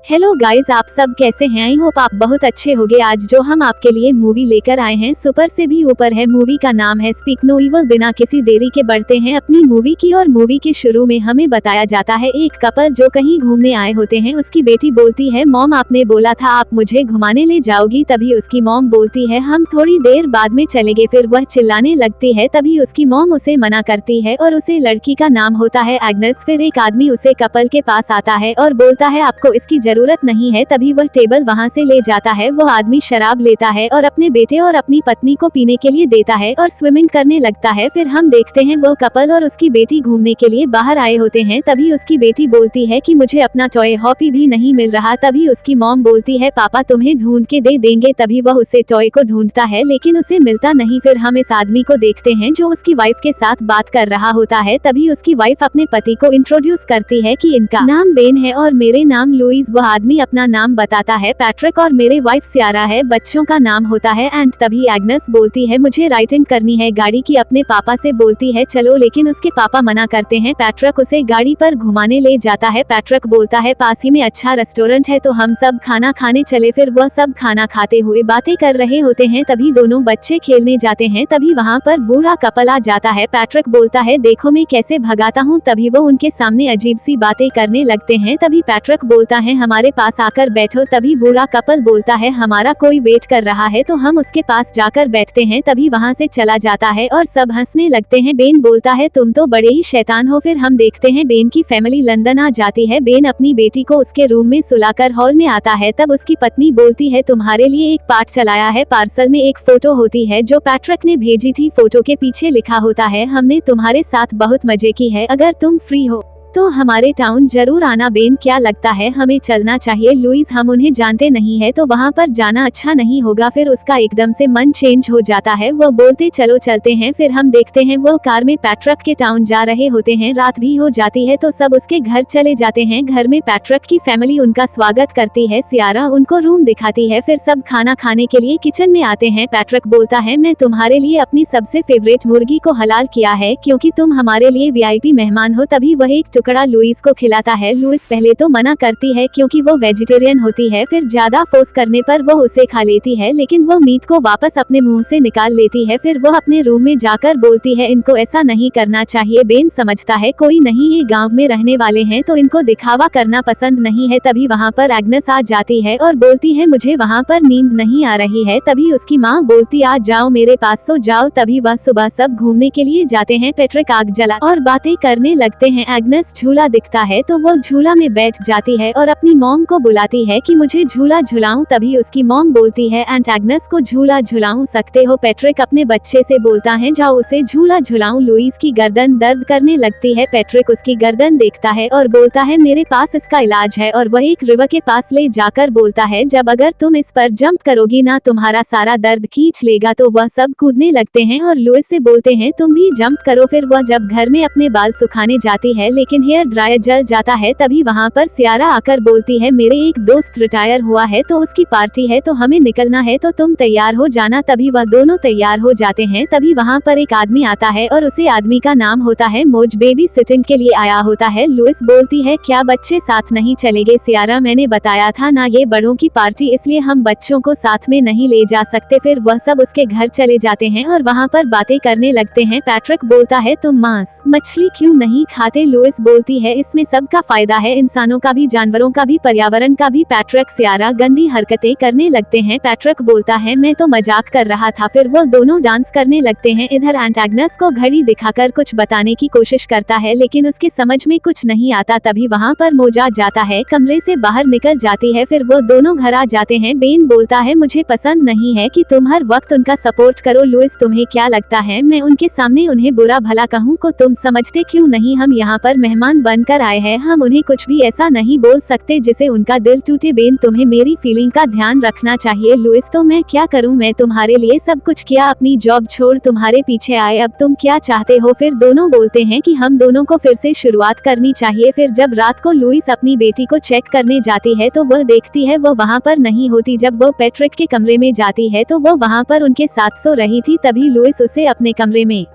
Hello guys, आप सब कैसे हैं? आई होप आप बहुत अच्छे होंगे। आज जो हम आपके लिए मूवी लेकर आए हैं सुपर से भी ऊपर है। मूवी का नाम है स्पीक नो इविल। बिना किसी देरी के बढ़ते हैं अपनी मूवी की। और मूवी के शुरू में हमें बताया जाता है एक कपल जो कहीं घूमने आए होते हैं। उसकी बेटी बोलती है, मॉम आपने बोला था आप मुझे घुमाने ले जाओगी। तभी उसकी मॉम बोलती है, हम थोड़ी देर बाद में चलेंगे। फिर वह चिल्लाने लगती है, तभी उसकी मॉम उसे मना करती है और उसे लड़की का नाम होता है एग्नेस। फिर एक आदमी उसे कपल के पास आता है और बोलता है आपको इसकी जरूरत नहीं है। तभी वह टेबल वहां से ले जाता है। वो आदमी शराब लेता है और अपने बेटे और अपनी पत्नी को पीने के लिए देता है और स्विमिंग करने लगता है। फिर हम देखते हैं वो कपल और उसकी बेटी घूमने के लिए बाहर आए होते हैं। तभी उसकी बेटी बोलती है कि मुझे अपना टॉय हॉपी भी नहीं मिल रहा। तभी उसकी मॉम बोलती है, पापा तुम्हें ढूंढ के दे देंगे। तभी वह उसे टॉय को ढूंढता है लेकिन उसे मिलता नहीं। फिर हम इस आदमी को देखते हैं जो उसकी वाइफ के साथ बात कर रहा होता है। तभी उसकी वाइफ अपने पति को इंट्रोड्यूस करती है कि इनका नाम बेन है और मेरे नाम लुइस। वह आदमी अपना नाम बताता है पैट्रिक और मेरे वाइफ सियारा है। बच्चों का नाम होता है एंड तभी एग्नेस बोलती है मुझे राइटिंग करनी है गाड़ी की। अपने पापा से बोलती है चलो, लेकिन उसके पापा मना करते हैं। पैट्रिक उसे गाड़ी पर घुमाने ले जाता है। पैट्रिक बोलता है पास ही में अच्छा रेस्टोरेंट है तो हम सब खाना खाने चले। फिर वह सब खाना खाते हुए बातें कर रहे होते हैं। तभी दोनों बच्चे खेलने जाते हैं। तभी वहाँ पर बूढ़ा कपल आ जाता है। पैट्रिक बोलता है देखो मैं कैसे भगाता हूँ। तभी वो उनके सामने अजीब सी बातें करने लगते हैं। तभी पैट्रिक बोलता है हमारे पास आकर बैठो। तभी बूढ़ा कपल बोलता है हमारा कोई वेट कर रहा है तो हम उसके पास जाकर बैठते हैं। तभी वहाँ से चला जाता है और सब हंसने लगते हैं। बेन बोलता है तुम तो बड़े ही शैतान हो। फिर हम देखते हैं बेन की फैमिली लंदन आ जाती है। बेन अपनी बेटी को उसके रूम में सुलाकर हॉल में आता है। तब उसकी पत्नी बोलती है तुम्हारे लिए एक पार्ट चलाया है। पार्सल में एक फोटो होती है जो पैट्रिक ने भेजी थी। फोटो के पीछे लिखा होता है हमने तुम्हारे साथ बहुत मजे की है, अगर तुम फ्री हो तो हमारे टाउन जरूर आना। बेन क्या लगता है हमें चलना चाहिए? लुइस हम उन्हें जानते नहीं है तो वहाँ पर जाना अच्छा नहीं होगा। फिर उसका एकदम से मन चेंज हो जाता है। वो बोलते चलो चलते हैं। फिर हम देखते हैं वो कार में पैट्रिक के टाउन जा रहे होते हैं। रात भी हो जाती है तो सब उसके घर चले जाते हैं। घर में पैट्रिक की फैमिली उनका स्वागत करती है। सियारा उनको रूम दिखाती है। फिर सब खाना खाने के लिए किचन में आते हैं। पैट्रिक बोलता है मैं तुम्हारे लिए अपनी सबसे फेवरेट मुर्गी को हलाल किया है क्योंकि तुम हमारे लिए वीआईपी मेहमान हो। तभी वह एक टुकड़ा लुइस को खिलाता है। लुइस पहले तो मना करती है क्योंकि वो वेजिटेरियन होती है। फिर ज्यादा फोर्स करने पर वो उसे खा लेती है लेकिन वो मीट को वापस अपने मुंह से निकाल लेती है। फिर वो अपने रूम में जाकर बोलती है इनको ऐसा नहीं करना चाहिए। बेन समझता है कोई नहीं, ये गांव में रहने वाले हैं तो इनको दिखावा करना पसंद नहीं है। तभी वहाँ पर एग्नेस आ जाती है और बोलती है मुझे वहाँ पर नींद नहीं आ रही है। तभी उसकी माँ बोलती आ जाओ मेरे पास सो जाओ। तभी वह सुबह सब घूमने के लिए जाते हैं। पैट्रिक आग जला और बातें करने लगते हैं। एग्नेस झूला दिखता है तो वो झूला में बैठ जाती है और अपनी मॉम को बुलाती है कि मुझे झूला झुलाऊं। तभी उसकी मॉम बोलती है एंट एग्नेस को झूला झुलाऊं सकते हो? पैट्रिक अपने बच्चे से बोलता है जाओ उसे झूला झुलाऊं। लुइस की गर्दन दर्द करने लगती है। पैट्रिक उसकी गर्दन देखता है और बोलता है मेरे पास इसका इलाज है। और वह एक रिवर के पास ले जाकर बोलता है जब अगर तुम इस पर जंप करोगी ना तुम्हारा सारा दर्द खींच लेगा। तो वह सब कूदने लगते हैं और लुइस से बोलते हैं तुम भी जंप करो। फिर वह जब घर में अपने बाल सुखाने जाती है लेकिन हेयर ड्रायर जल जाता है। तभी वहाँ पर सियारा आकर बोलती है मेरे एक दोस्त रिटायर हुआ है तो उसकी पार्टी है तो हमें निकलना है तो तुम तैयार हो जाना। तभी वह दोनों तैयार हो जाते हैं। तभी वहाँ पर एक आदमी आता है और उसे आदमी का नाम होता है मोज। बेबी सिटिंग के लिए आया होता है। लुइस बोलती है क्या बच्चे साथ नहीं चलेंगे? सियारा मैंने बताया था ना ये बड़ों की पार्टी इसलिए हम बच्चों को साथ में नहीं ले जा सकते। फिर वह सब उसके घर चले जाते हैं और वहाँ पर बातें करने लगते हैं। पैट्रिक बोलता है तुम मांस मछली क्यों नहीं खाते? लुइस बोलती है इसमें सबका फायदा है, इंसानों का भी, जानवरों का भी, पर्यावरण का भी। पैट्रिक सियारा गंदी हरकतें करने लगते हैं। पैट्रिक बोलता है मैं तो मजाक कर रहा था। फिर वो दोनों डांस करने लगते हैं। इधर एग्नेस को घड़ी दिखाकर कुछ बताने की कोशिश करता है लेकिन उसके समझ में कुछ नहीं आता। तभी वहाँ पर मोज आ जाता है, कमरे से बाहर निकल जाती है। फिर वो दोनों घर आ जाते हैं। बेन बोलता है मुझे पसंद नहीं है कि तुम हर वक्त उनका सपोर्ट करो। लुइस तुम्हें क्या लगता है मैं उनके सामने उन्हें बुरा भला कहूँ को? तुम समझते क्यों नहीं हम यहाँ पर मेहमान बनकर आए हैं, हम उन्हें कुछ भी ऐसा नहीं बोल सकते जिसे उनका दिल टूटे। बेन तुम्हें मेरी फीलिंग का ध्यान रखना चाहिए। लुइस तो मैं क्या करूं, मैं तुम्हारे लिए सब कुछ किया, अपनी जॉब छोड़ तुम्हारे पीछे आए, अब तुम क्या चाहते हो? फिर दोनों बोलते हैं कि हम दोनों को फिर से शुरुआत करनी चाहिए। फिर जब रात को लुइस अपनी बेटी को चेक करने जाती है तो वह देखती है वो वहाँ पर नहीं होती। जब वो पैट्रिक के कमरे में जाती है तो वो वहाँ पर उनके साथ सो रही थी। तभी लुइस उसे अपने कमरे में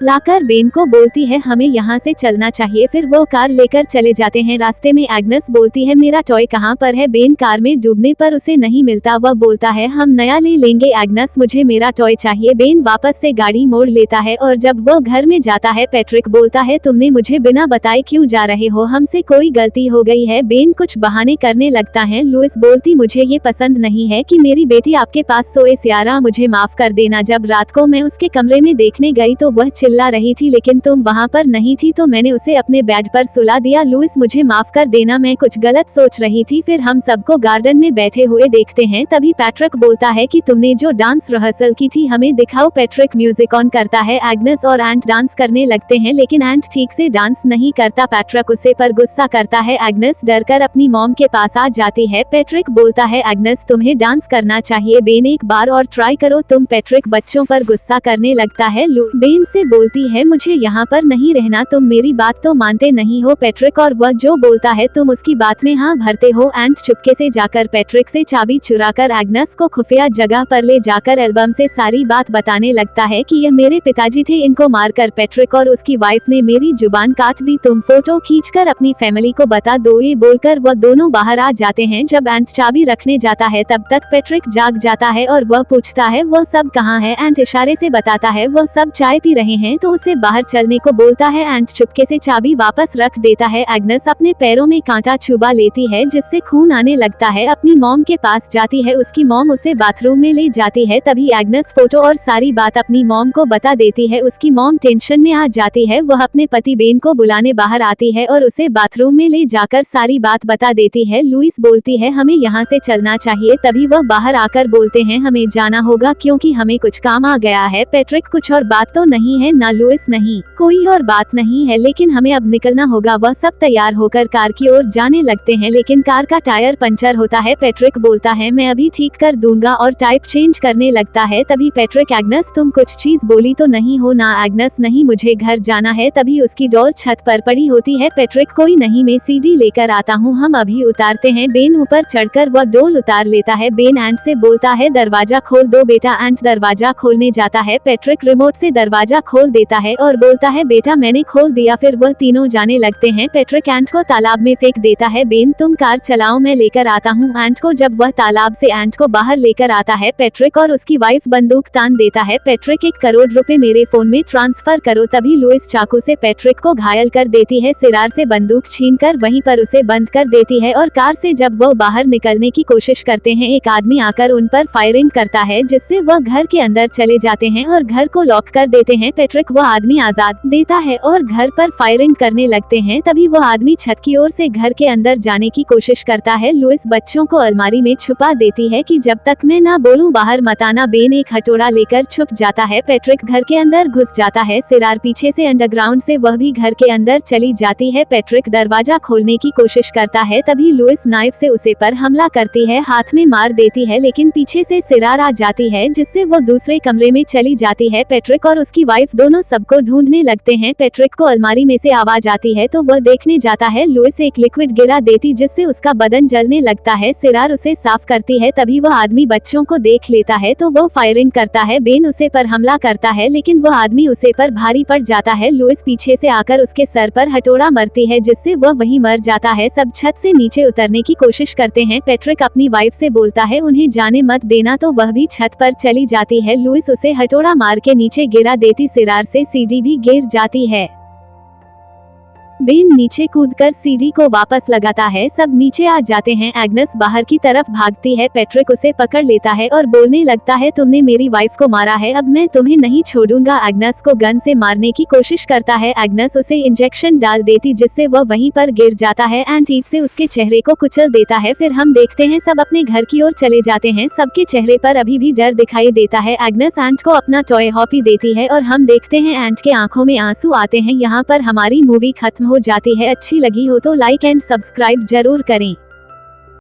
लाकर बेन को बोलती है हमें यहाँ से चलना चाहिए। फिर वो कार लेकर चले जाते हैं। रास्ते में एग्नेस बोलती है मेरा टॉय कहाँ पर है। बेन कार में डूबने पर उसे नहीं मिलता। वह बोलता है हम नया ले लेंगे एग्नेस, मुझे मेरा टॉय चाहिए। बेन वापस से गाड़ी मोड़ लेता है और जब वो घर में जाता है पैट्रिक बोलता है तुमने मुझे बिना बताए क्यों जा रहे हो, हमसे कोई गलती हो गई है। बेन कुछ बहाने करने लगता है। लुइस बोलती मुझे ये पसंद नहीं है कि मेरी बेटी आपके पास सोए। सियारा मुझे माफ कर देना, जब रात को मैं उसके कमरे में देखने गई तो वह चिल्ला रही थी लेकिन तुम वहाँ पर नहीं थी तो मैंने उसे अपने बेड पर सुला दिया। लुइस मुझे माफ कर देना, मैं कुछ गलत सोच रही थी। फिर हम सबको गार्डन में बैठे हुए देखते हैं। तभी पैट्रिक बोलता है कि तुमने जो डांस रिहर्सल की थी हमें दिखाओ। पैट्रिक म्यूजिक ऑन करता है। एग्नेस और एंट डांस करने लगते हैं लेकिन एंट ठीक से डांस नहीं करता। पैट्रिक उसे पर गुस्सा करता है। एग्नेस डरकर अपनी मॉम के पास आ जाती है। पैट्रिक बोलता है एग्नेस तुम्हें डांस करना चाहिए। बेन एक बार और ट्राई करो तुम। पैट्रिक बच्चों पर गुस्सा करने लगता है। बेन से बोलती है मुझे यहाँ पर नहीं रहना, तुम मेरी बात तो मानते नहीं हो। पैट्रिक और वह जो बोलता है तुम उसकी बात में हाँ भरते हो। एंट चुपके से जाकर पैट्रिक से चाबी चुराकर एग्नेस को खुफिया जगह पर ले जाकर एल्बम से सारी बात बताने लगता है कि यह मेरे पिताजी थे, इनको मारकर पैट्रिक और उसकी वाइफ ने मेरी जुबान काट दी, तुम फोटो खींचकर अपनी फैमिली को बता दो। ये बोलकर वह दोनों बाहर आ जाते हैं। जब एंट चाबी रखने जाता है तब तक पैट्रिक जाग जाता है और वह पूछता है वह सब कहाँ है। एंट इशारे से बताता है वह सब चाय पी रहे हैं तो उसे बाहर चलने को बोलता है। एंट चुपके से चाबी वापस रख देता है। एग्नेस अपने पैरों में कांटा चुभा लेती है जिससे खून आने लगता है। अपनी मॉम के पास जाती है, उसकी मॉम उसे बाथरूम में ले जाती है। तभी एग्नेस फोटो और सारी बात अपनी मॉम को बता देती है। उसकी मॉम टेंशन में आ जाती है। वह अपने पति बेन को बुलाने बाहर आती है और उसे बाथरूम में ले जाकर सारी बात बता देती है। लुइस बोलती है हमें यहाँ से चलना चाहिए। तभी वह बाहर आकर बोलते हैं हमें जाना होगा क्योंकि हमें कुछ काम आ गया है। पैट्रिक कुछ और बात तो नहीं है ना लुइस, नहीं कोई और बात नहीं है लेकिन हमें अब निकलना होगा। वह सब तैयार होकर कार की ओर जाने लगते हैं लेकिन कार का टायर पंचर होता है। पैट्रिक बोलता है मैं अभी ठीक कर दूंगा और टाइप चेंज करने लगता है। तभी पैट्रिक एग्नेस तुम कुछ चीज बोली तो नहीं हो ना। एग्नेस नहीं मुझे घर जाना है। तभी उसकी डॉल छत पर पड़ी होती है। पैट्रिक कोई नहीं मैं सीडी लेकर आता हूँ, हम अभी उतारते हैं। बेन ऊपर चढ़कर वह डोल उतार लेता है। बेन एंट से बोलता है दरवाजा खोल दो बेटा। एंट दरवाजा खोलने जाता है। पैट्रिक रिमोट से दरवाजा खोल देता है और बोलता है बेटा मैंने खोल दिया। फिर वह तीनों जाने लगते हैं। पैट्रिक एंट को तालाब में फेंक देता है। बेन तुम कार चलाओ मैं लेकर आता हूँ एंट को। जब वह तालाब से एंट को बाहर लेकर आता है पैट्रिक और उसकी वाइफ बंदूक तान देता है। पैट्रिक 1 करोड़ रुपए मेरे फोन में ट्रांसफर करो। तभी लुइस चाकू से पैट्रिक को घायल कर देती है। सिरार से बंदूक छीनकर वहीं पर उसे बंद कर देती है और कार से जब वो बाहर निकलने की कोशिश करते हैं एक आदमी आकर उन पर फायरिंग करता है जिससे वह घर के अंदर चले जाते हैं और घर को लॉक कर देते हैं। पैट्रिक वह आदमी आजाद देता है और घर पर फायरिंग करने लगते हैं। तभी वह आदमी छत की ओर से घर के अंदर जाने की कोशिश करता है। लुइस बच्चों को अलमारी में छुपा देती है कि जब तक मैं ना बोलूं बाहर मत आना। बेन एक हथौड़ा लेकर छुप जाता है। पैट्रिक घर के अंदर घुस जाता है। सिरार पीछे से अंडरग्राउंड से वह भी घर के अंदर चली जाती है। पैट्रिक दरवाजा खोलने की कोशिश करता है। तभी लुइस नाइफ से उसे पर हमला करती है, हाथ में मार देती है लेकिन पीछे से सिरार आ जाती है जिससे वो दूसरे कमरे में चली जाती है। पैट्रिक और उसकी वाइफ दोनों सबको ढूंढने लगते हैं। पैट्रिक को अलमारी में से आवाज आती है तो वह देखने जाता है। लुइस एक लिक्विड गिरा देती जिससे उसका बदन जलने लगता है। सिरार उसे साफ करती है। तभी वह आदमी बच्चों को देख लेता है तो वो फायरिंग करता है। बेन उसे पर हमला करता है लेकिन वह आदमी उसे पर भारी पड़ जाता है। लुइस पीछे से आकर उसके सर पर हथौड़ा मारती है जिससे वह वहीं मर जाता है। सब छत से नीचे उतरने की कोशिश करते हैं। पैट्रिक अपनी वाइफ से बोलता है उन्हें जाने मत देना तो वह भी छत पर चली जाती है। लुइस उसे हथौड़ा मार के नीचे गिरा देती। सिरार से सीढ़ी भी गिर जाती है। बेन नीचे कूदकर सीढ़ी को वापस लगाता है। सब नीचे आ जाते हैं। एग्नेस बाहर की तरफ भागती है। पैट्रिक उसे पकड़ लेता है और बोलने लगता है तुमने मेरी वाइफ को मारा है, अब मैं तुम्हें नहीं छोड़ूंगा। एग्नेस को गन से मारने की कोशिश करता है। एग्नेस उसे इंजेक्शन डाल देती जिससे वह वहीं पर गिर जाता है। एंट ईंट से उसके चेहरे को कुचल देता है। फिर हम देखते हैं सब अपने घर की ओर चले जाते हैं। सबके चेहरे पर अभी भी डर दिखाई देता है। एग्नेस एंट को अपना टॉय हॉपी देती है और हम देखते हैं एंट के आंखों में आंसू आते हैं। यहाँ पर हमारी मूवी खत्म हो जाती है। अच्छी लगी हो तो लाइक एंड सब्सक्राइब जरूर करें।